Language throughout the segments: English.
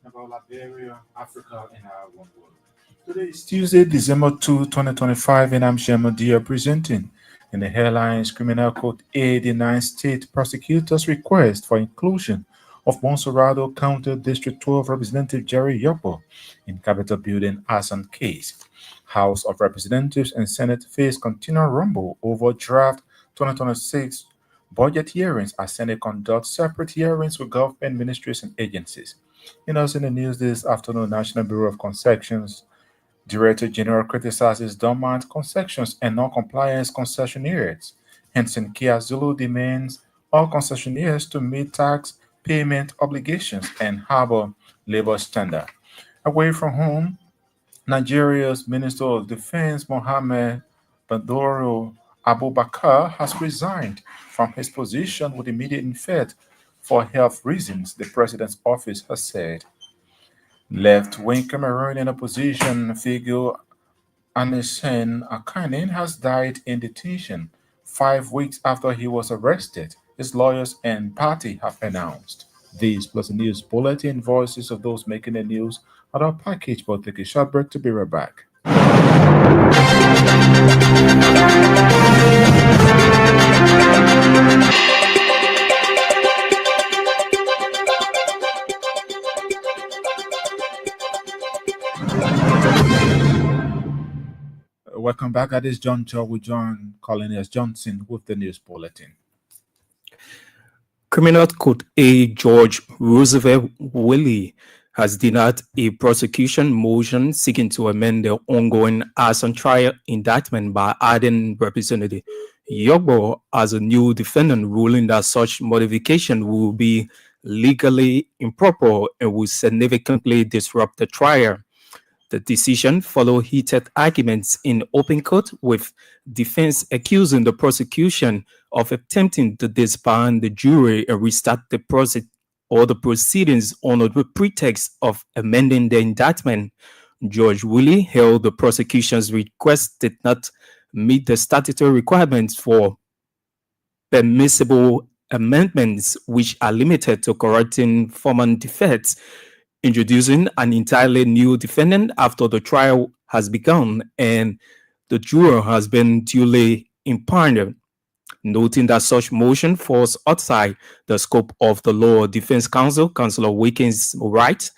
about Liberia, Africa, and our one world. Today is Tuesday, December 2, 2025, and I'm Shemadia presenting. In the headlines, Criminal Code 89 State Prosecutors request for inclusion of Monserrado County District 12 Representative Jerry Yopo in Capitol Building arson case. House of Representatives and Senate face continual rumble over draft 2026 budget hearings as Senate conducts separate hearings with government ministries and agencies. In the news this afternoon, National Bureau of Concessions Director General criticizes dormant concessions and non-compliance concessionaires. Henson Kia Zulu demands all concessionaires to meet tax payment obligations and harbor labor standard. Away from home, Nigeria's Minister of Defense Mohammed Badoro Abubakar has resigned from his position with immediate effect for health reasons, the president's office has said. Left-wing Cameroonian opposition figure Anisen Akanin has died in detention 5 weeks after he was arrested, his lawyers and party have announced. These plus the news bulletin voices of those making the news are our package, but take a short break to be right back. Welcome back at this juncture with John Collinas Johnson with the news bulletin. Criminal Court A. George Roosevelt Willie has denied a prosecution motion seeking to amend the ongoing arson trial indictment by adding Representative Yogbo as a new defendant, ruling that such modification will be legally improper and will significantly disrupt the trial. The decision followed heated arguments in open court, with defense accusing the prosecution of attempting to disband the jury and restart the proceedings on the pretext of amending the indictment. George Willie held the prosecution's request did not meet the statutory requirements for permissible amendments, which are limited to correcting former defects, introducing an entirely new defendant after the trial has begun and the juror has been duly impaneled. Noting that such motion falls outside the scope of the law, defense counsel, Councillor Wickens Wright,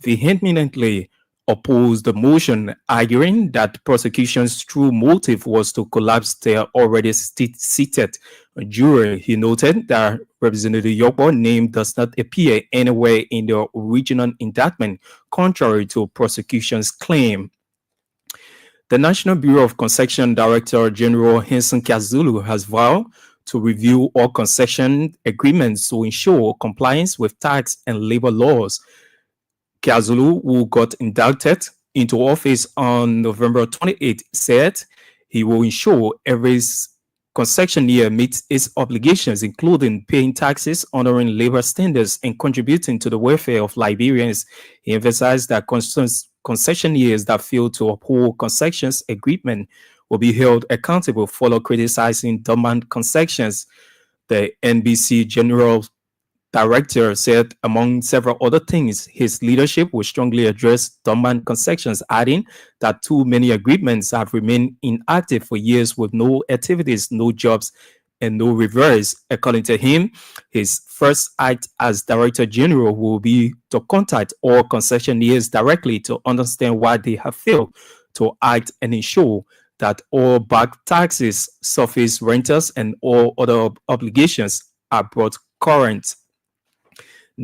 vehemently opposed the motion, arguing that prosecution's true motive was to collapse their already seated jury. He noted that Representative Yogbo name does not appear anywhere in the original indictment, contrary to prosecution's claim. The National Bureau of Concession Director General Henson Kazulu has vowed to review all concession agreements to ensure compliance with tax and labor laws. Kazulu, who got inducted into office on November 28, said he will ensure every concessionaire meets its obligations, including paying taxes, honoring labor standards, and contributing to the welfare of Liberians. He emphasized that concessionaires that fail to uphold concessions agreement will be held accountable, for criticizing dormant concessions. The NBC General Director said, among several other things, his leadership will strongly address dormant concessions, adding that too many agreements have remained inactive for years with no activities, no jobs, and no reverse. According to him, his first act as Director General will be to contact all concessionaires directly to understand why they have failed to act and ensure that all back taxes, surface rentals, and all other obligations are brought current.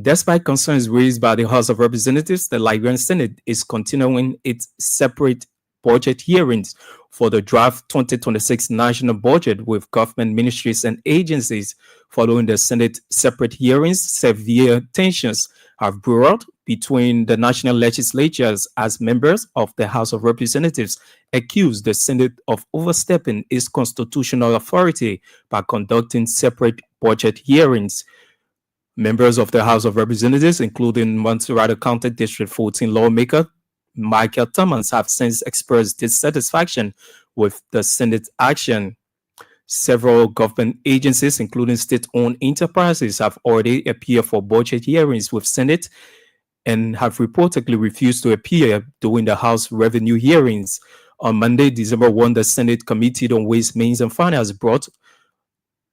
Despite concerns raised by the House of Representatives, the Liberian Senate is continuing its separate budget hearings for the draft 2026 national budget with government ministries and agencies. Following the Senate separate hearings, severe tensions have brewed out between the national legislatures as members of the House of Representatives accuse the Senate of overstepping its constitutional authority by conducting separate budget hearings. Members of the House of Representatives, including Monserrado County District 14 lawmaker Michael Thomas, have since expressed dissatisfaction with the Senate action. Several government agencies, including state-owned enterprises, have already appeared for budget hearings with Senate and have reportedly refused to appear during the House revenue hearings. On Monday, December 1, the Senate Committee on Ways, Means, and Finance brought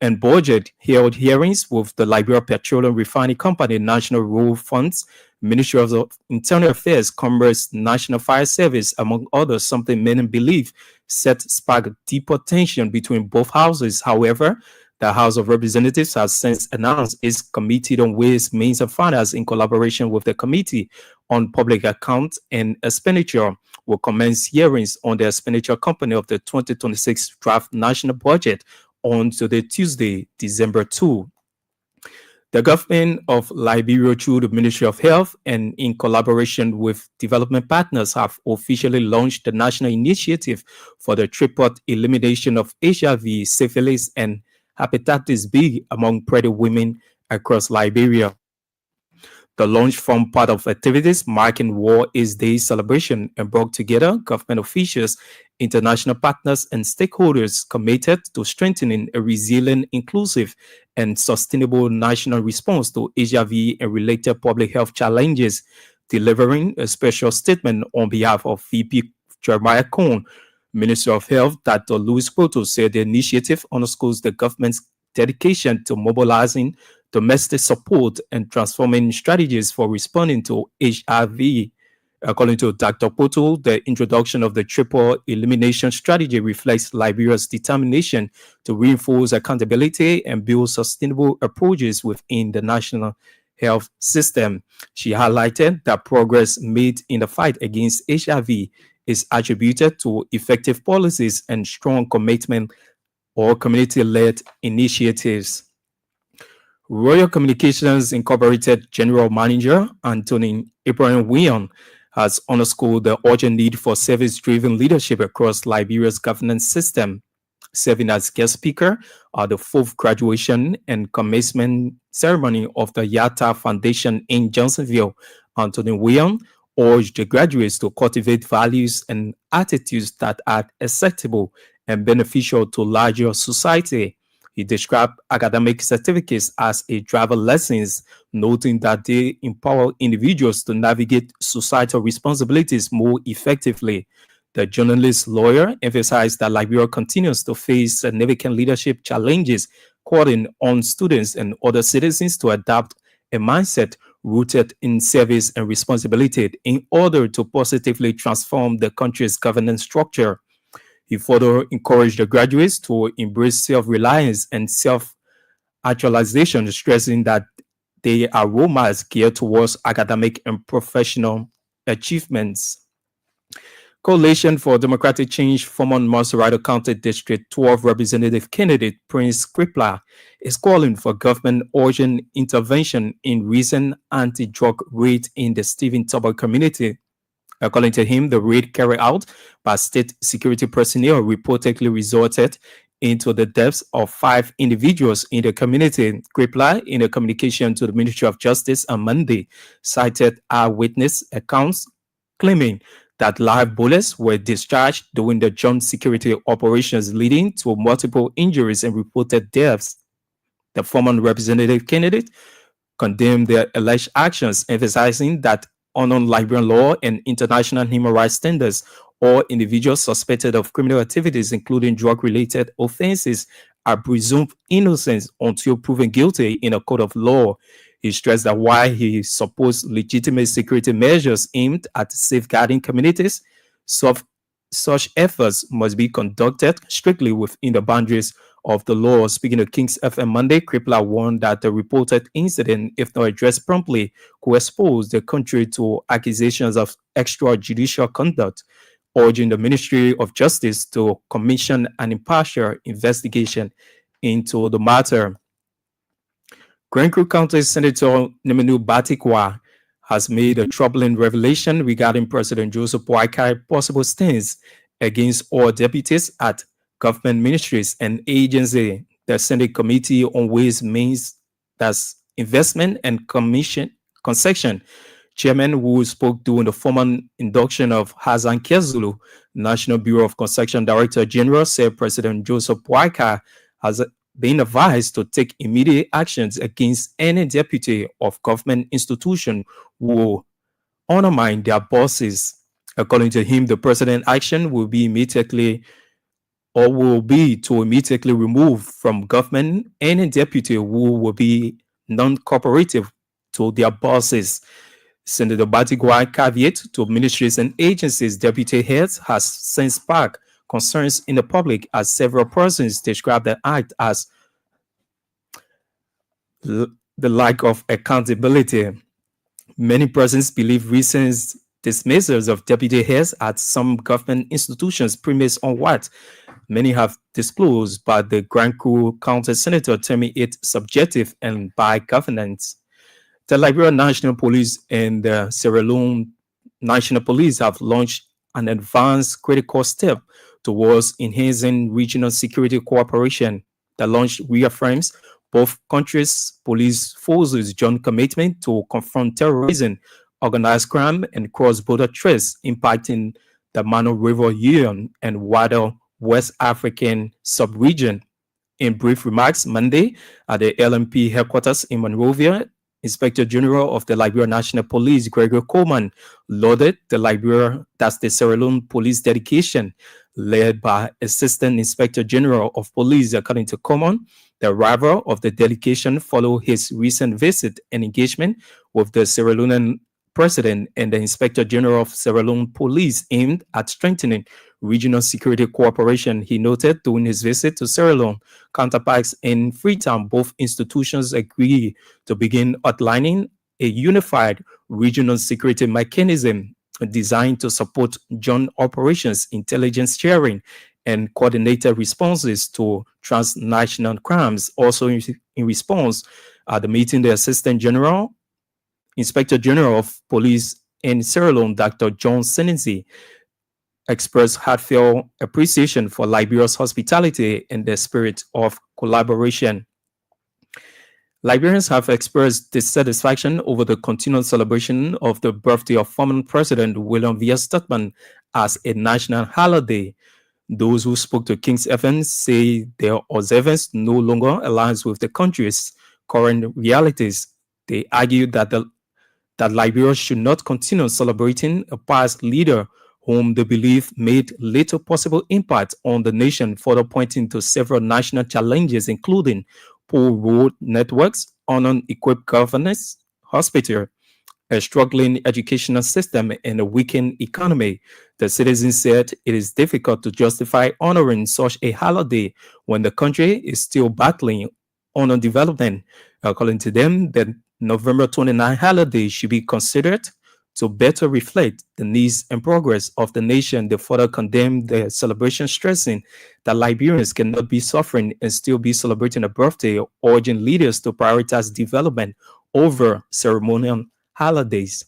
and budget held hearings with the Liberia Petroleum Refining Company, National Rural Funds, Ministry of Internal Affairs, Commerce, National Fire Service, among others, something many believe set sparked deeper tension between both houses. However, the House of Representatives has since announced its Committee on Ways, Means, and Finance, in collaboration with the Committee on Public Accounts and Expenditure, will commence hearings on the expenditure company of the 2026 draft national budget on to the Tuesday, December 2. The government of Liberia, through the Ministry of Health and in collaboration with development partners, have officially launched the national initiative for the triplet elimination of HIV, syphilis, and hepatitis B among pregnant women across Liberia. The launch formed part of activities marking War Is Day celebration and brought together government officials, international partners, and stakeholders committed to strengthening a resilient, inclusive, and sustainable national response to HIV and related public health challenges. Delivering a special statement on behalf of VP Jeremiah Cohn, Minister of Health, Dr. Louis Poto, said the initiative underscores the government's dedication to mobilizing domestic support and transforming strategies for responding to HIV. According to Dr. Poto, the introduction of the triple elimination strategy reflects Liberia's determination to reinforce accountability and build sustainable approaches within the national health system. She highlighted that progress made in the fight against HIV is attributed to effective policies and strong commitment or community-led initiatives. Royal Communications Incorporated General Manager Anthony Ibrahim Wion has underscored the urgent need for service-driven leadership across Liberia's governance system. Serving as guest speaker at the fourth graduation and commencement ceremony of the Yatta Foundation in Johnsonville, Anthony Wion urged the graduates to cultivate values and attitudes that are acceptable and beneficial to larger society. He described academic certificates as a driver lessons, noting that they empower individuals to navigate societal responsibilities more effectively. The journalist lawyer emphasized that Liberia continues to face significant leadership challenges, calling on students and other citizens to adopt a mindset rooted in service and responsibility in order to positively transform the country's governance structure. He further encouraged the graduates to embrace self-reliance and self-actualization, stressing that they are role models geared towards academic and professional achievements. Coalition for Democratic Change former Mansurato County District 12 Representative candidate Prince Kripla is calling for government urgent intervention in recent anti-drug raid in the Stephen Tubber community. According to him, the raid carried out by state security personnel reportedly resulted into the deaths of 5 individuals in the community. Kripla, in a communication to the Ministry of Justice on Monday, cited eyewitness accounts claiming that live bullets were discharged during the joint security operations, leading to multiple injuries and reported deaths. The former representative candidate condemned the alleged actions, emphasizing that under Liberian law and international human rights standards, all individuals suspected of criminal activities, including drug-related offenses, are presumed innocent until proven guilty in a court of law. He stressed that while he supports legitimate security measures aimed at safeguarding communities, such efforts must be conducted strictly within the boundaries of the law. Speaking to King's FM Monday, Kripla warned that the reported incident, if not addressed promptly, could expose the country to accusations of extrajudicial conduct, urging the Ministry of Justice to commission an impartial investigation into the matter. Grand Creek County Senator Nemenu Batikwa has made a troubling revelation regarding President Joseph Boakai possible stance against all deputies at government ministries and agencies. The Senate Committee on Ways, Means, that's Investment and Concession Chairman, who spoke during the formal induction of Hazan Kezulu, National Bureau of Construction Director General, said President Joseph Boakai has been advised to take immediate actions against any deputy of government institution who undermine their bosses. According to him, the president's action will be immediately or will be to immediately remove from government any deputy who will be non-cooperative to their bosses. Senator Batigua caveat to ministries and agencies deputy heads has since sparked concerns in the public as several persons describe the act as the lack of accountability. Many persons believe recent dismissals of deputy heads at some government institutions premise on what many have disclosed, but the Grand Crew County Senator terming it subjective and by governance. The Liberian National Police and the Sierra Leone National Police have launched an advanced critical step towards enhancing regional security cooperation. The launch reaffirms both countries' police forces' joint commitment to confront terrorism, organized crime, and cross-border threats impacting the Mano River region and wider West African sub-region. In brief remarks Monday at the LMP headquarters in Monrovia, Inspector General of the Liberia National Police, Gregory Coleman, lauded the Sierra Leone Police dedication, led by Assistant Inspector General of Police, according to Coleman. The arrival of the delegation followed his recent visit and engagement with the Sierra Leonean President and the Inspector General of Sierra Leone Police aimed at strengthening regional security cooperation. He noted during his visit to Sierra Leone counterparts in Freetown, both institutions agree to begin outlining a unified regional security mechanism designed to support joint operations, intelligence sharing, and coordinated responses to transnational crimes. Also, in response at the meeting, the Assistant General, Inspector General of Police in Sierra Leone, Dr. John Senenzi, expressed heartfelt appreciation for Liberia's hospitality and the spirit of collaboration. Liberians have expressed dissatisfaction over the continued celebration of the birthday of former President William V. Stuttman as a national holiday. Those who spoke to King's FM say their observance no longer aligns with the country's current realities. They argue that Liberia should not continue celebrating a past leader whom they believe made little possible impact on the nation, further pointing to several national challenges, including poor road networks, unequipped governance, hospital, a struggling educational system, and a weakened economy. The citizens said it is difficult to justify honoring such a holiday when the country is still battling underdevelopment. According to them, the November 29 holiday should be considered to better reflect the needs and progress of the nation. They further condemned the celebration, stressing that Liberians cannot be suffering and still be celebrating a birthday, urging leaders to prioritize development over ceremonial holidays.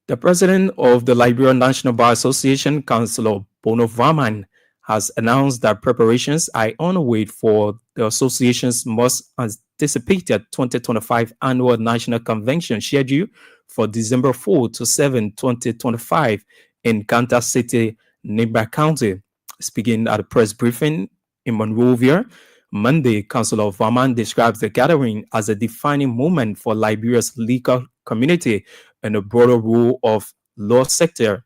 The president of the Liberian National Bar Association, Councillor Bono Varman, has announced that preparations are underway for the association's most anticipated 2025 annual national convention scheduled for December 4 to 7, 2025 in Kansas City, Neighbor County. Speaking at a press briefing in Monrovia, Monday, Councillor Varman describes the gathering as a defining moment for Liberia's legal community and the broader role of law sector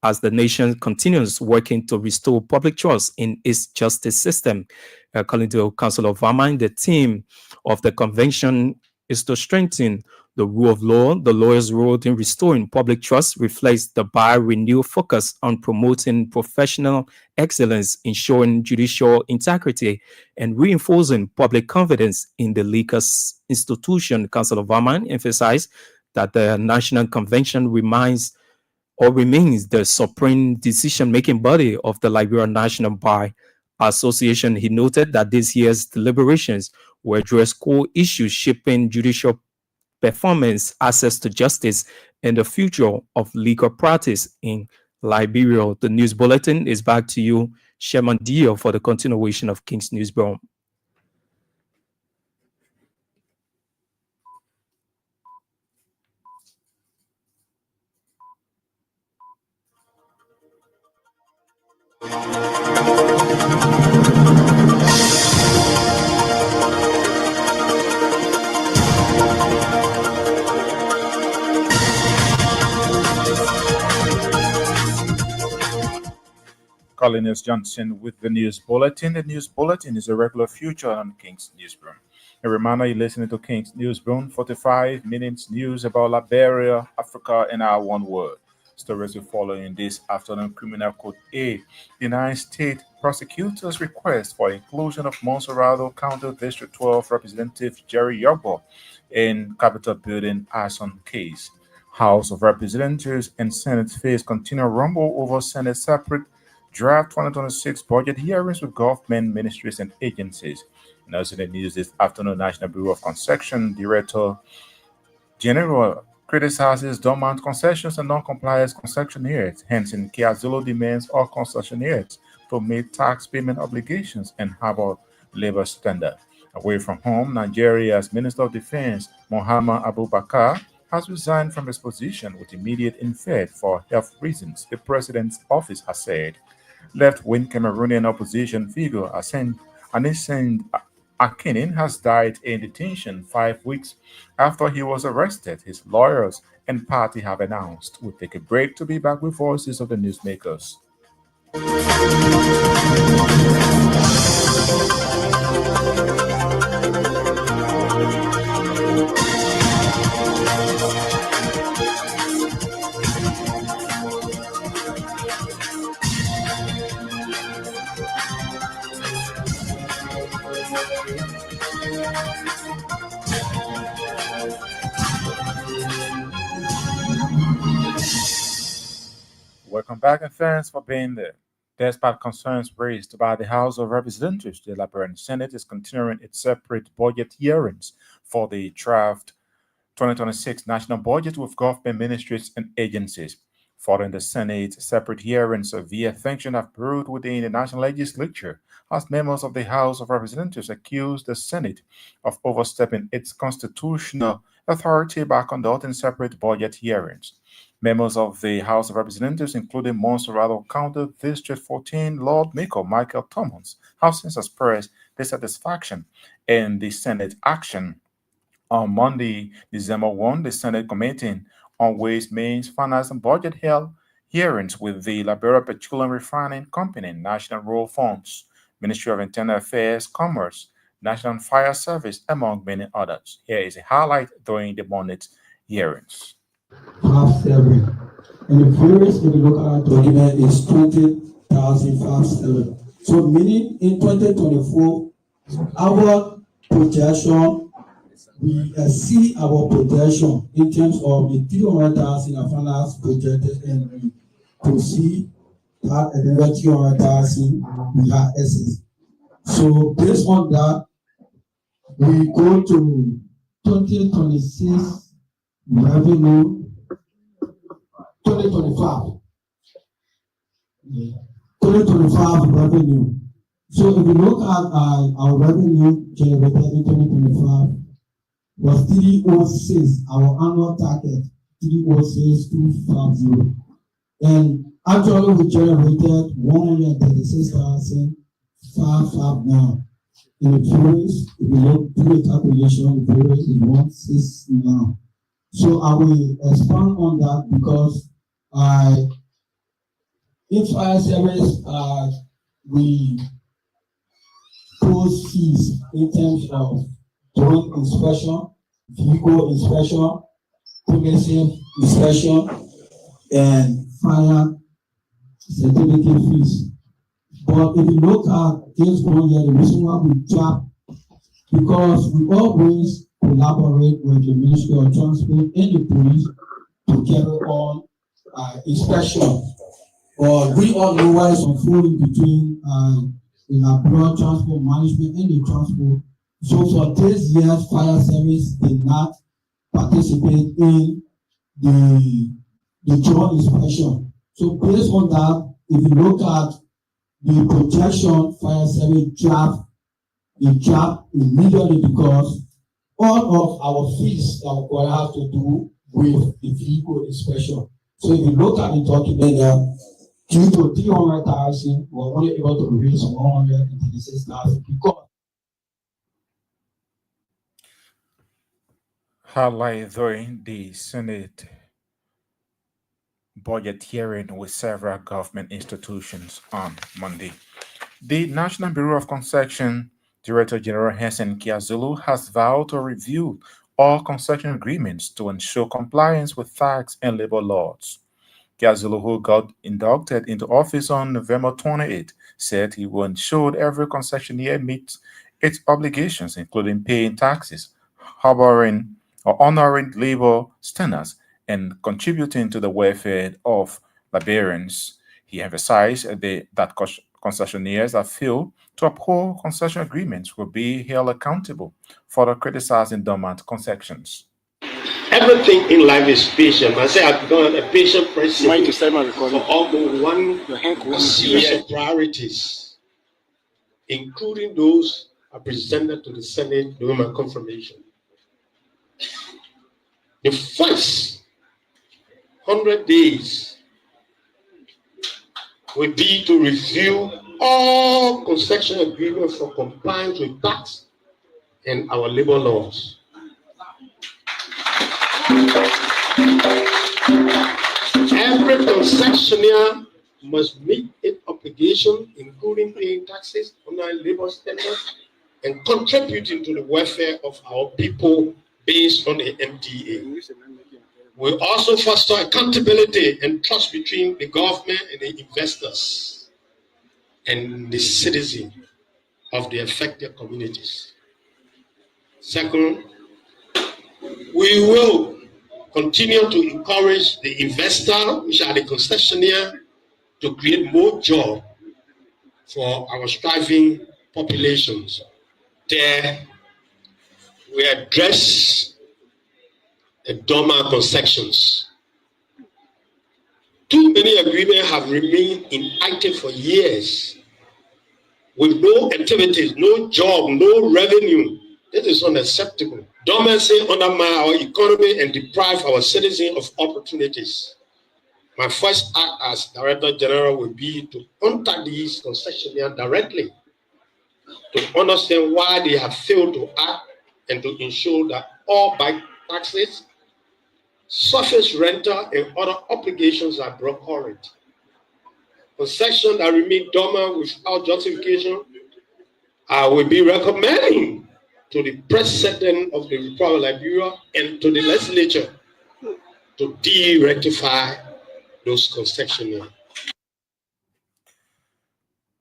as the nation continues working to restore public trust in its justice system. According to Councillor Varman, the theme of the convention is to strengthen the rule of law. The lawyer's role in restoring public trust reflects the bar's renewed focus on promoting professional excellence, ensuring judicial integrity, and reinforcing public confidence in the legal institution. Councillor Varman emphasized that the National Convention remains the supreme decision-making body of the Liberian National Bar Association. He noted that this year's deliberations will address core issues shaping judicial performance, access to justice, and the future of legal practice in Liberia. The news bulletin is back to you, Sherman Dio, for the continuation of King's Newsroom. Collinus Johnson with the news bulletin. The news bulletin is a regular feature on King's Newsroom. A reminder you're listening to King's Newsroom, 45 minutes news about Liberia, Africa, and our one world. Stories we follow in this afternoon. Criminal Code A. United States prosecutors' request for inclusion of Monserrado County District 12 Representative Jerry Yobo in Capitol building arson case. House of Representatives and Senate face continual rumble over Senate separate draft 2026 budget hearings with government ministries and agencies. And also in the news this afternoon, National Bureau of Construction Director General criticizes dormant concessions and non-compliance concessionaires. Hence, in Kiazulu demands all concessionaires to meet tax payment obligations and harbor labor standard. Away from home, Nigeria's Minister of Defense, Mohammed Abubakar, has resigned from his position with immediate effect for health reasons, the president's office has said. Left-wing Cameroonian opposition figure Anising Akinin has died in detention 5 weeks after he was arrested, his lawyers and party have announced. We'll take a break to be back with voices of the newsmakers. Welcome back and thanks for being there. Despite concerns raised by the House of Representatives, the Liberian Senate is continuing its separate budget hearings for the draft 2026 national budget with government ministries and agencies. Following the Senate's separate hearings, severe tension have brewed within the national legislature as members of the House of Representatives accuse the Senate of overstepping its constitutional authority by conducting separate budget hearings. Members of the House of Representatives, including Monserrado County District 14 Lord Mayor Michael Thomas, have since expressed dissatisfaction in the Senate action. On Monday, December 1, the Senate Committee on Ways, Means, Finance, and Budget held hearings with the Liberia Petroleum Refining Company, National Rural Funds, Ministry of Internal Affairs, Commerce, National Fire Service, among many others. Here is a highlight during the Monday's hearings. Half seven. And the various if you look at our document is 20,507. So meaning in 2024, our projection, we see our projection in terms of the 300,000 of finance projected and we proceed that another 300,000 we have excess. So based on that, we go to 2026 revenue 2025. 2025 revenue. So if you look at our revenue generated in 2025 was 306, our annual target 306,250. And actually we generated 136,559. In the viewers, if you look do the calculation, the viewers is 169. So I will expand on that because in fire service, we pose fees in terms of doing inspection, vehicle inspection, premises inspection, and fire certificate fees. But if you look at this 1 year, the reason why we drop, because we always collaborate with the Ministry of Transport and the police to carry on inspection. But we all know why it's unfolding between the Liberia Transport Management and the transport. So for this year's fire service did not participate in the joint inspection. So based on that, if you look at the projection fire service draft, it dropped immediately because all of our fees that we have to do with the vehicle inspection. So if you look at the document there, due to 300,000, we're only able to raise 136,000 because Highlight during the Senate budget hearing with several government institutions on Monday. The National Bureau of Construction Director General Henson Kiazulu has vowed to review all construction agreements to ensure compliance with tax and labor laws. Kiazulu, who got inducted into office on November 28, said he will ensure every concessionaire meets its obligations, including paying taxes, harboring or honoring labor standards, and contributing to the welfare of Liberians. He emphasized that concessionaires that fail to uphold concession agreements will be held accountable for the criticizing dormant concessions. Everything in life is patient. I say I've done a patient person for almost one series of priorities, including those are presented to the Senate during my confirmation. The first 100 days will be to review all concession agreements for compliance with tax and our labor laws. Every concessionaire must meet its obligation, including paying taxes, honoring labor standards, and contributing to the welfare of our people based on the MDA. We also foster accountability and trust between the government and the investors and the citizens of the affected communities. Second, we will continue to encourage the investor, which are the concessionaire, to create more jobs for our striving populations. There, we address the dormant concessions. Too many agreements have remained inactive for years with no activities, no job, no revenue. This is unacceptable. Dormancy undermine our economy and deprive our citizens of opportunities. My first act as Director General will be to contact these concessionaires directly to understand why they have failed to act and to ensure that all bike taxes, surface rental, and other obligations are brought current. Concessions that remain dormant without justification, I will be recommending to the President of the Republic of Liberia and to the legislature to de-rectify those concessionaires.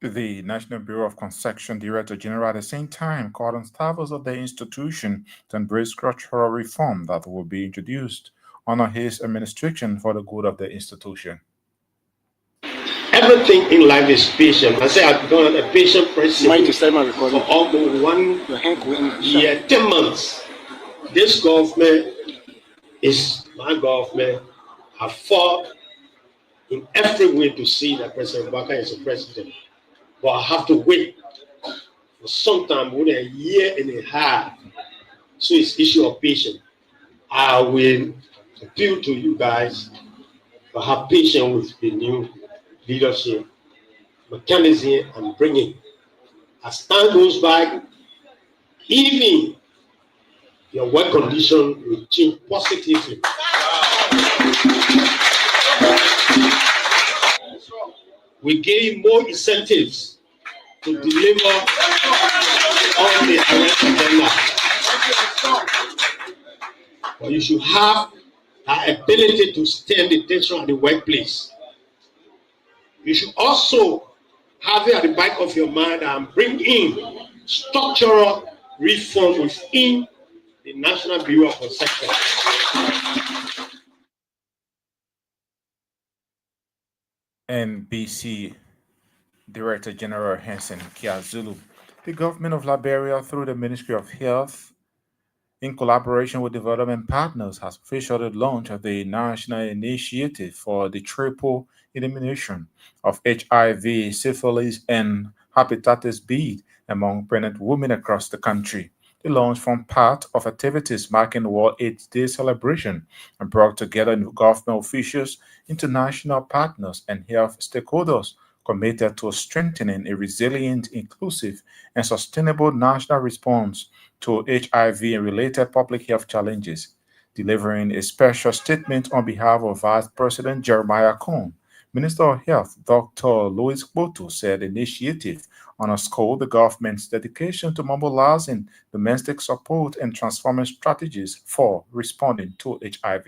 The National Bureau of Construction Director General at the same time called on staffers of the institution to embrace structural reform that will be introduced under his administration for the good of the institution. Everything in life is patient. I say I've done a patient person for almost 1 year, 10 months. This government is my government. I fought in every way to see that President Baka is a president. But I have to wait for some time, more than a year and a half. So it's issue of patience. I will appeal to you guys to have patience with the new leadership mechanism and bringing. As time goes by, even your work condition will change positively. We gave more incentives to deliver on the arrest agenda. But you should have the ability to stand the tension at the workplace. You should also have it at the back of your mind and bring in structural reform within the National Bureau of Construction. NBC Director General Henson Kiazulu. The government of Liberia, through the Ministry of Health, in collaboration with development partners, has officially launched the National Initiative for the Triple Elimination of HIV, Syphilis, and Hepatitis B among pregnant women across the country. The launch formed part of activities marking the World AIDS Day celebration and brought together government officials, international partners, and health stakeholders committed to strengthening a resilient, inclusive, and sustainable national response to HIV and related public health challenges. Delivering a special statement on behalf of Vice President Jeremiah Cohn, Minister of Health Dr. Louis Boto said the initiative underscored the government's dedication to mobilizing domestic support and transforming strategies for responding to HIV.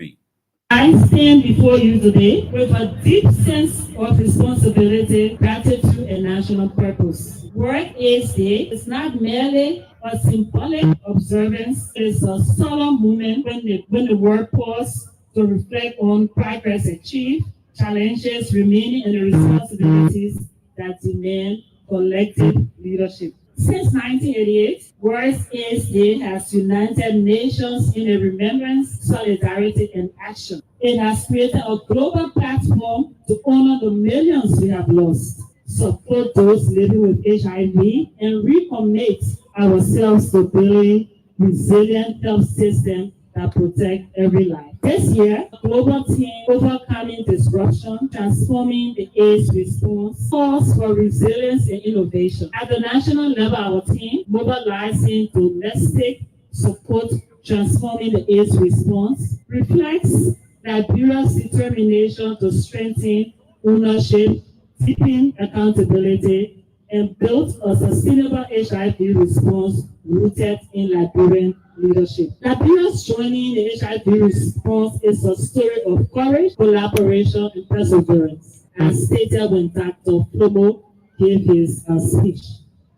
I stand before you today with a deep sense of responsibility, gratitude, and national purpose. World AIDS Day is not merely a symbolic observance, it is a solemn moment when the world pauses to reflect on progress achieved, challenges remaining, and the responsibilities that demand collective leadership. Since 1988, World AIDS Day has united nations in a remembrance, solidarity, and action. It has created a global platform to honor the millions we have lost, support those living with HIV, and recommit ourselves to building resilient health systems that protect every life. This year, a global team overcoming disruption, transforming the AIDS response, calls for resilience and innovation. At the national level, our team mobilizing domestic support, transforming the AIDS response, reflects Liberia's determination to strengthen ownership, deepen accountability, and build a sustainable HIV response rooted in Liberian leadership. Liberia's joining the HIV response is a story of courage, collaboration, and perseverance, as stated when Dr. Flomo gave his speech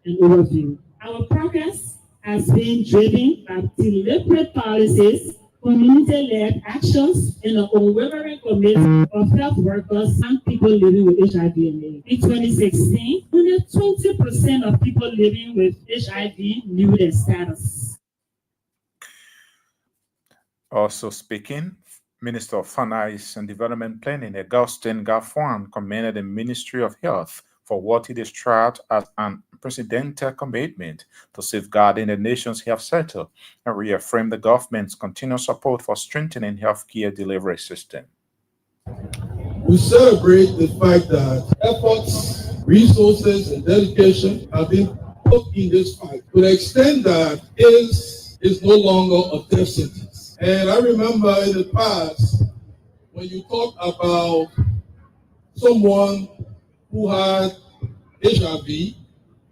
and overview. Our progress has been driven by deliberate policies, community-led actions, and an unwavering commitment of health workers and people living with HIV and AIDS. In 2016, only 20% of people living with HIV knew their status. Also speaking, Minister of Finance and Development Planning, Augustin Gaffwan, commended the Ministry of Health for what he described as an unprecedented commitment to safeguarding the nation's health sector and reaffirmed the government's continued support for strengthening healthcare delivery system. We celebrate the fact that efforts, resources, and dedication have been put in this fight to the extent that AIDS is no longer a death sentence. And I remember in the past, when you talk about someone who had HIV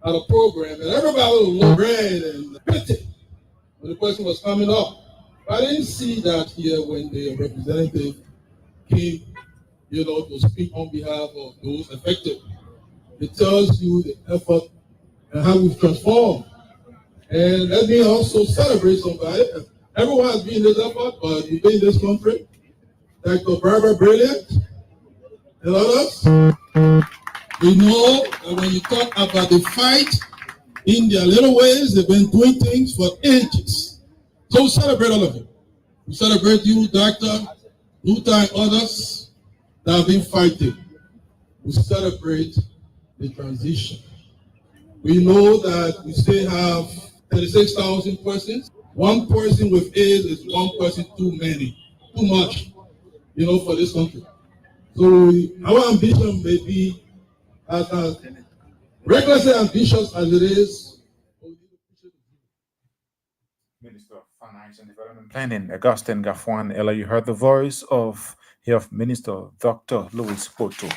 at a program, and everybody was red and pity when the question was coming up. I didn't see that here when the representative came, to speak on behalf of those affected. It tells you the effort and how we've transformed. And let me also celebrate somebody. Everyone has been in this effort, but you've been in this country. Dr. Barbara Brilliant and others. We know that when you talk about the fight, in their little ways, they've been doing things for ages. So we celebrate all of you. We celebrate you, Dr. Luther, and others that have been fighting. We celebrate the transition. We know that we still have 36,000 persons. One person with AIDS is one person too many, too much, for this country. So our ambition may be as recklessly ambitious as it is. Minister of Finance and Development Planning, Augustin Gaffwan. Ella, you heard the voice of Health Minister Dr. Louis Boto.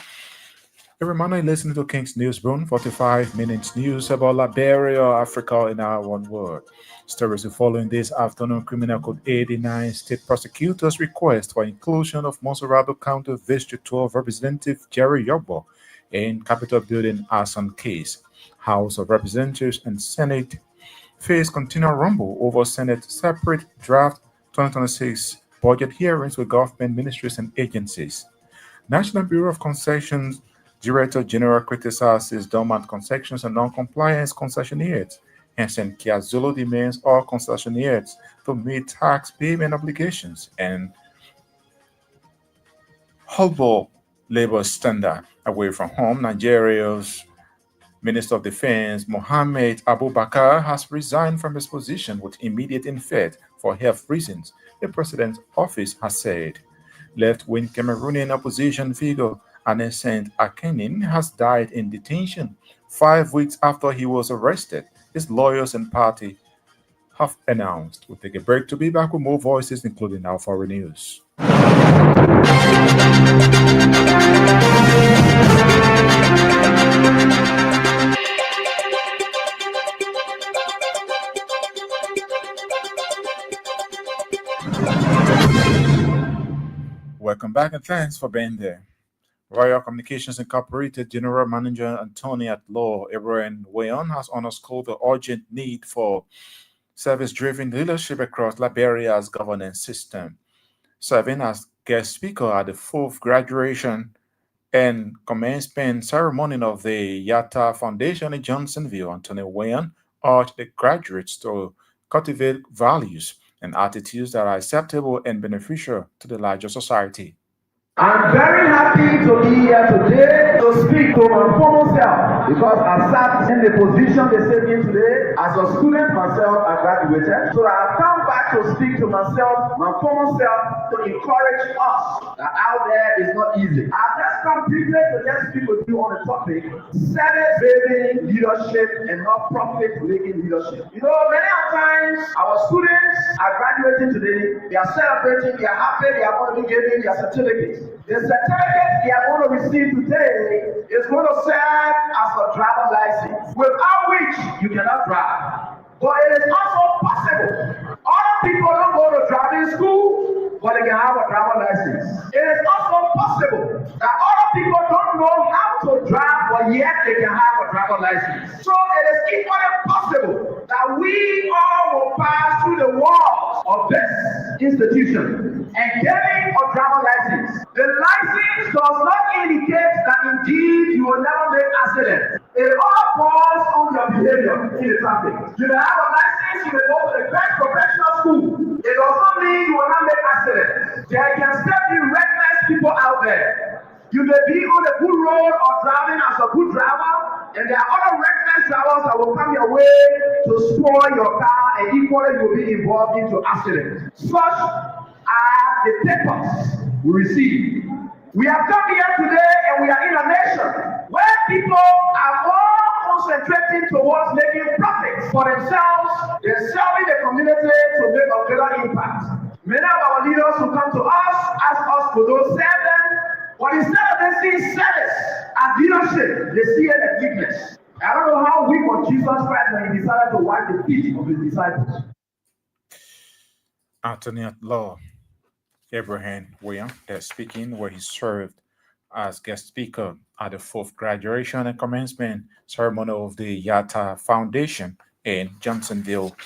A reminder, you listening to King's Newsroom, 45 minutes news about Liberia, Africa, in our one word. Stories following this afternoon, Criminal Code 89 State Prosecutors request for inclusion of Monserrado County District 12 Representative Jerry Yogbo in Capitol Building arson case. House of Representatives and Senate face continual rumble over Senate separate draft 2026 budget hearings with government ministries and agencies. National Bureau of Concessions Director General criticizes dormant concessions and non-compliance concessionaires. Henson Kiazulu demands all concessionaires to meet tax payment obligations and hold labor standard. Away from home, Nigeria's Minister of Defense Mohammed Abubakar has resigned from his position with immediate effect for health reasons, the president's office has said. Left-wing Cameroonian opposition figure Anescent Akenin has died in detention 5 weeks after he was arrested. His lawyers and party have announced. We'll take a break to be back with more voices, including our foreign news. Welcome back and thanks for being there. Royal Communications Incorporated General Manager Anthony at Law Ibrahim Wayon has underscored the urgent need for service-driven leadership across Liberia's governance system. Serving as guest speaker at the fourth graduation and commencement ceremony of the Yatta Foundation in Johnsonville, Anthony Wayon urged the graduates to cultivate values and attitudes that are acceptable and beneficial to the larger society. I'm very happy to be here today to speak to my former self because I sat in the position they set me today. As a student myself, I graduated. So I've come back to speak to myself, my former self, to encourage us that out there is not easy. I've just come privileged to just speak with you on the topic, service-based leadership and not profit-making leadership. You know, many times our students are graduating today, they are celebrating, they are happy, they are going to be getting their certificates. The certificate they are going to receive today is going to serve as a driver license, without which you cannot drive. But it is also possible. Other people don't go to driving school, but they can have a driver license. It is also possible that other people don't know how to drive, but yet they can have a driver license. So it is equally possible that we all will pass through the walls of this institution and getting a driver license. The license does not indicate that indeed you will never make accidents. It all falls on your behavior in the traffic. You may have a license, you may go to the best professional school. It does not mean you will not make accidents. There can still be reckless people out there. You may be on a good road or driving as a good driver, and there are other reckless drivers that will come your way to spoil your car, and equally you will be involved into accidents. Such are the papers we receive. We have come here today and we are in a nation where people are more concentrating towards making profits for themselves than serving the community to make a greater impact. Many of our leaders who come to us ask us to do serve them, but instead of them seeing service as leadership, they see it as weakness. I don't know how weak was Jesus Christ when he decided to wipe the feet of his disciples. Anthony at Law Abraham Wayon, speaking where he served as guest speaker at the fourth graduation and commencement ceremony of the Yatta Foundation in Johnsonville.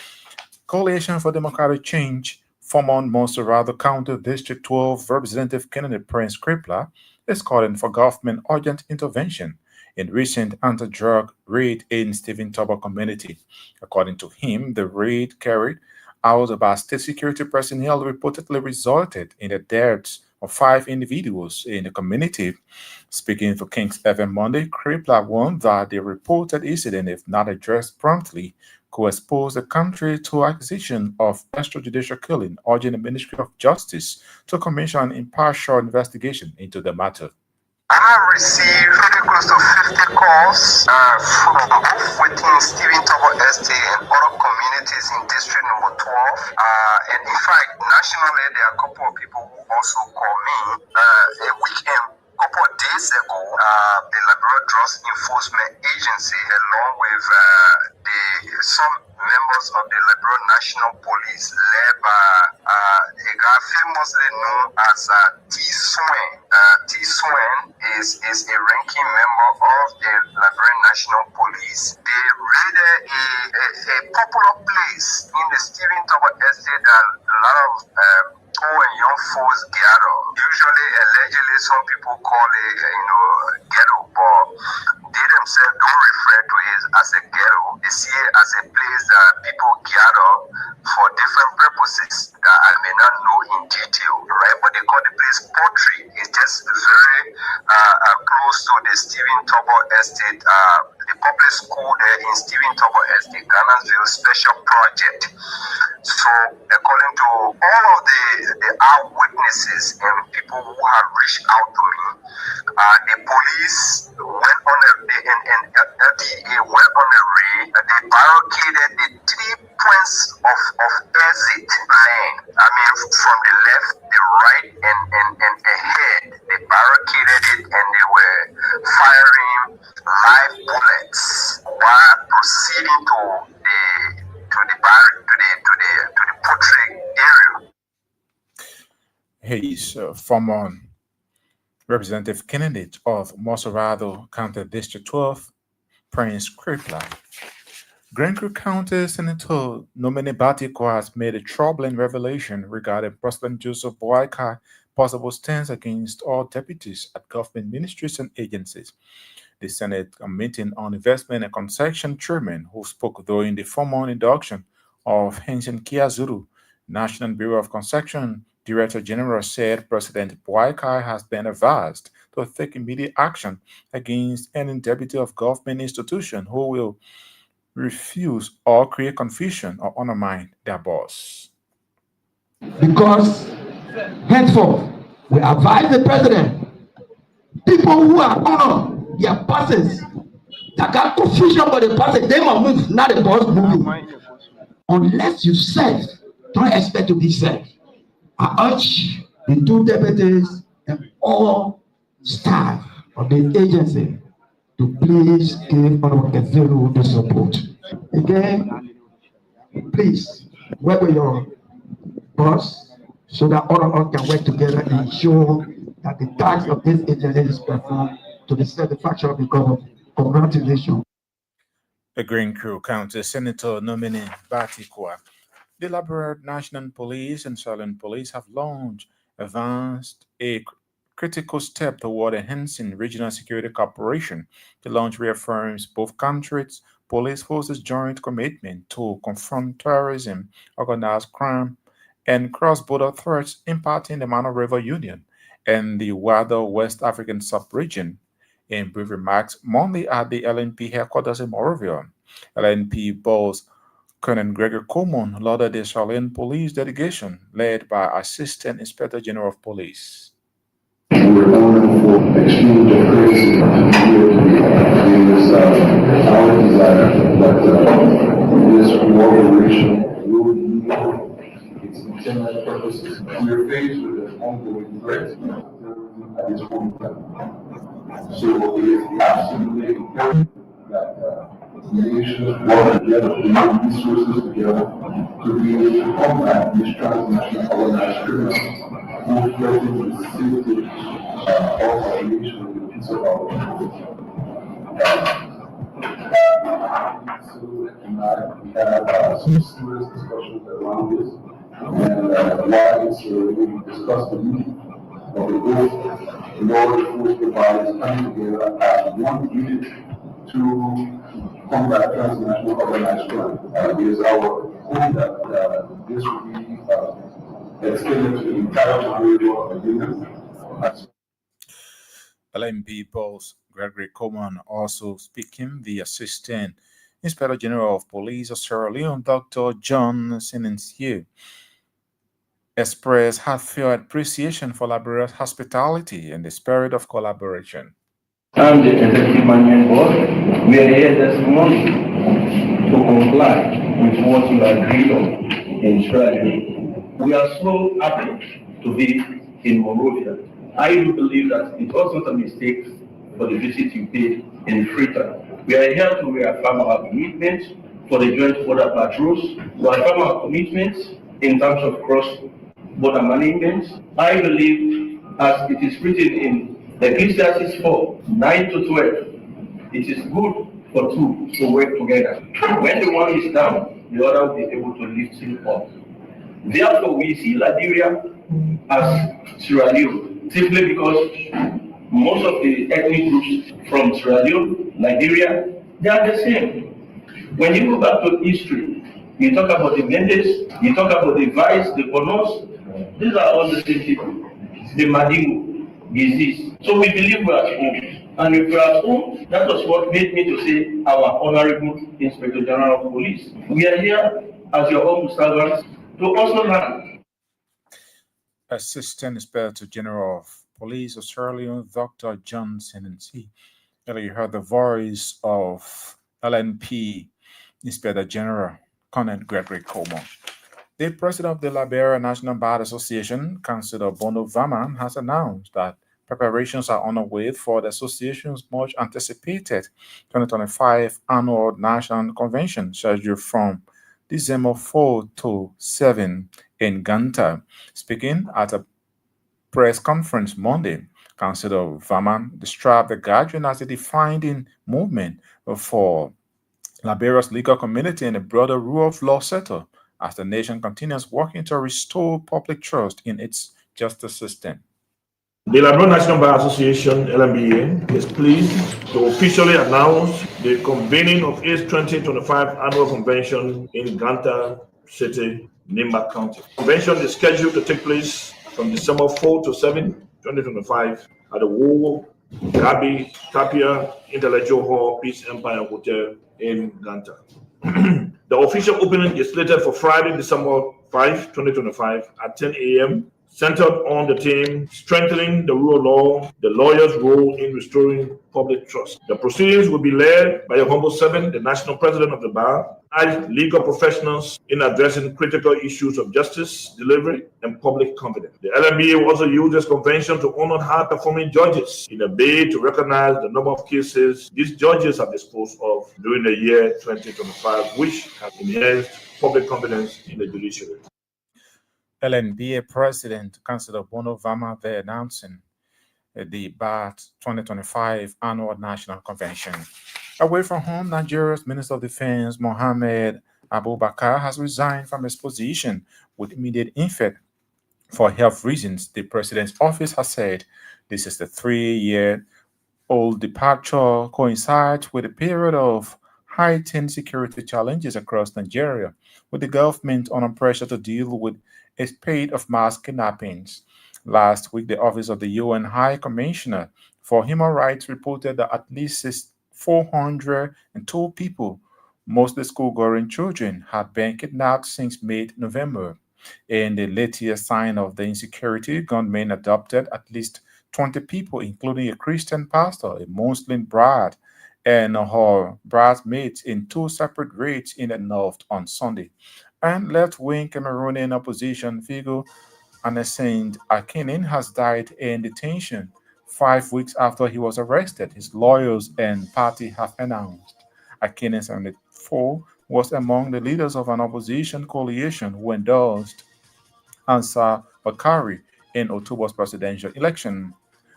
Coalition for Democratic Change, former Monserrado County District 12 Representative candidate Prince Crippler is calling for government urgent intervention in recent anti-drug raid in Stephen Toba community. According to him, the raid carried out by state security personnel reportedly resulted in the deaths of 5 individuals in the community. Speaking to King's FM Monday, Crippler warned that the reported incident, if not addressed promptly, could expose the country to accusation of extrajudicial killing, urging the Ministry of Justice to commission an impartial investigation into the matter. I have received pretty close to 50 calls from both within Stephen Tobo Estate and other communities in District Number 12. And in fact, nationally, there are a couple of people who also call me a weekend. A couple of days ago, the Liberal Drugs Enforcement Agency, along with some members of the Liberal National Police, led by a guy famously known as T. Swain. T. Swain is a ranking member of the Liberal National Police. They raided a popular place in the Stephen Tobo Estate that a lot of old and young folks gather. Usually, allegedly, some people call it, ghetto, but they themselves don't refer to it as a ghetto. They see it as a place that people gather for different purposes that I may not know in detail, right? But they call the place Pottery. It's just very close to the Stephen Tobo Estate, the public school there in Stephen Tobo Estate, Ghana's Special Project. So, according to all of the eyewitnesses and people who have reached out to me, the police went on and LTA went on a raid. They barricaded the 3 sequence of exit lane. I mean, from the left, the right, and ahead. They barricaded it and they were firing live bullets while proceeding to the portrait area. He's former representative candidate of Moserado County District 12, Prince Kripla. Grand Creek County Senator nominee Batiko has made a troubling revelation regarding President Joseph Boakai possible stance against all deputies at government ministries and agencies. The Senate Meeting on Investment and Construction Chairman, who spoke during the formal induction of Henson Kiazuru, National Bureau of Construction Director General, said President Boakai has been advised to take immediate action against any deputy of government institution who will refuse or create confusion or undermine their boss. Because henceforth, we advise the president, people who are honor their bosses, that got confusion for the boss, they must move, not the boss moving. Unless you serve, don't expect to be served. I urge the two deputies and all staff of the agency to please give our Zero the support. Again, please work with your boss so that all of us can work together and ensure that the task of this agency is performed to the satisfaction of the government. Congratulations. The Green Crew County Senator nominee Batikwa. The Liberia National Police and Southern Police have launched advanced a critical step toward enhancing regional security cooperation. The launch reaffirms both countries' police forces' joint commitment to confront terrorism, organized crime, and cross-border threats impacting the Mano River Union and the wider West African sub-region. In brief remarks, Monday at the LNP headquarters in Monrovia, LNP boss Colonel Gregor Coleman led the Chilean police delegation led by Assistant Inspector General of Police. We're known for exchange of courtesy in this our desire that this cooperation will meet its intended purposes. We are faced with an ongoing threat at this point in time. So it is absolutely important that nations work together, put resources together to be able to combat these transnational organized criminals who threaten the safety of our nation and the peace of our people. So, we have some serious discussions around this, and why it's we discussed the meeting of the both law enforcement providers coming together as one unit to combat transnational organized crime. It is our hope that this will be extended to the entire territory of the union. LMP boss Gregory Coleman also speaking, the Assistant Inspector General of Police of Sierra Leone, Dr. John Sinencier, expressed heartfelt appreciation for Liberia's hospitality and the spirit of collaboration. I'm the Executive Management Board. We are here this morning to comply with what you agreed on in Sierra. We are so happy to be in Monrovia. I do believe that it was not a mistake for the visit you paid in Freetown. We are here to reaffirm our commitment for the joint border patrols, to affirm our commitment in terms of cross-border management. I believe, as it is written in Ecclesiastes 4, 9 to 12, it is good for two to work together. When the one is down, the other will be able to lift him up. Therefore, we see Liberia as Sierra Leone, simply because most of the ethnic groups from Sierra Leone, Liberia, they are the same. When you go back to history, you talk about the Mendes, you talk about the Vice, the Bonos, these are all the same people. The Madingo, Gizis. So we believe we're at home. And if we're at home, that was what made me to say our Honorable Inspector General of Police. We are here as your own servants to also learn. Assistant Inspector General of Police of Sierra Leone, Dr. John Sinencier. You heard the voice of LNP Inspector General Colonel Gregory Como. The president of the Liberia National Bar Association, Councillor Bono Vaman, has announced that preparations are underway for the association's much anticipated 2025 annual national convention scheduled from December 4 to 7 in Ganta. Speaking at a press conference Monday, Councillor Vaman described the gathering as a defining movement for Liberia's legal community and the broader rule of law settle as the nation continues working to restore public trust in its justice system. The Liberia National Bar Association, LMBA, is pleased to officially announce the convening of its 2025 annual convention in Ganta City, Nimba County. The convention is scheduled to take place from December 4 to 7, 2025 at the Wo Gabi Tapia Intellectual Hall, Peace Empire Hotel in Ganta. The official opening is slated for Friday, December 5, 2025 at 10 a.m. centered on the theme strengthening the rule of law, the lawyer's role in restoring public trust. The proceedings will be led by your humble servant, the national president of the bar, and legal professionals in addressing critical issues of justice, delivery, and public confidence. The LMBA will also use this convention to honor high-performing judges in a bid to recognize the number of cases these judges have disposed of during the year 2025, which has enhanced public confidence in the judiciary. LNBA President Councillor Bono Vama there announcing the BAT 2025 Annual National Convention. Away from home, Nigeria's Minister of Defense Mohammed Abubakar has resigned from his position with immediate effect for health reasons. The president's office has said this is the 3-year-old departure coincides with a period of heightened security challenges across Nigeria, with the government under pressure to deal with a spate of mass kidnappings. Last week, the Office of the UN High Commissioner for Human Rights reported that at least 402 people, mostly school-going children, had been kidnapped since mid-November. In the latest sign of the insecurity, gunmen abducted at least 20 people, including a Christian pastor, a Muslim bride, and her bridesmaids in 2 separate raids in the north on Sunday. And left-wing Cameroonian opposition figure Anassane Akinin has died in detention 5 weeks after he was arrested, his lawyers and party have announced. Akinin, 74, was among the leaders of an opposition coalition who endorsed Ansar Bakari in October's presidential election.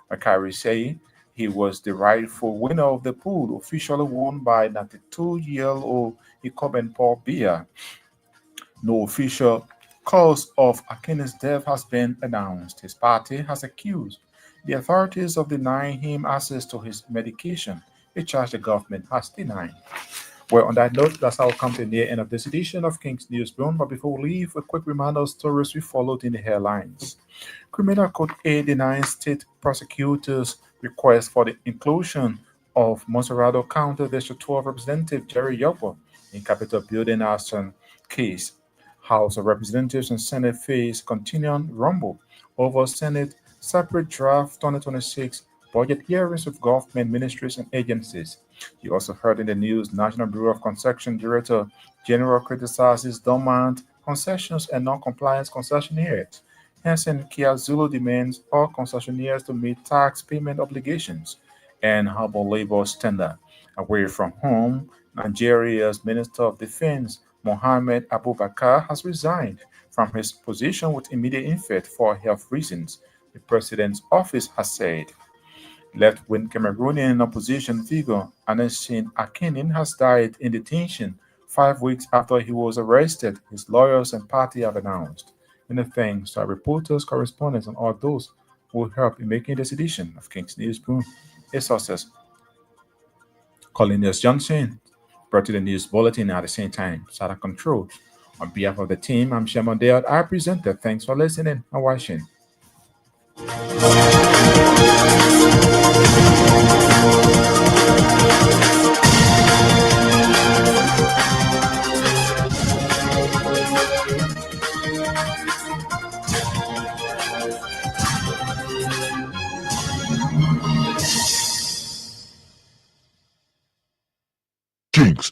Bakari said he was the rightful winner of the poll, officially won by 92-year-old Ikoben Paul Biya. No official cause of Akinin's death has been announced. His party has accused the authorities of denying him access to his medication, a charge the government has denied. Well, on that note, that's how we come to the end of this edition of King's Newsroom. But before we leave, a quick reminder of stories we followed in the headlines. Criminal Code 89 state prosecutors request for the inclusion of Monserrado County District 12 Representative Jerry Yobo in Capitol Building arson case. House of Representatives and Senate face continuing rumble over Senate separate draft 2026 budget hearings with government ministries and agencies. You also heard in the news, National Bureau of Concession Director General criticizes dormant concessions and non-compliance concessionaires. Henson Kia Zulu demands all concessionaires to meet tax payment obligations and harbor labor standard. Away from home, Nigeria's Minister of Defense Mohammed Abubakar has resigned from his position with immediate effect for health reasons, the president's office has said. Left-wing Cameroonian opposition figure Anassane Akinin has died in detention 5 weeks after he was arrested, his lawyers and party have announced. Many thanks to our reporters, correspondents, and all those who helped in making this edition of King's Newsroom a success. Colin Johnson brought you the news bulletin at the same time. Sada Control. On behalf of the team, I'm Shemon Dale, our presenter. Thanks for listening and watching. Kings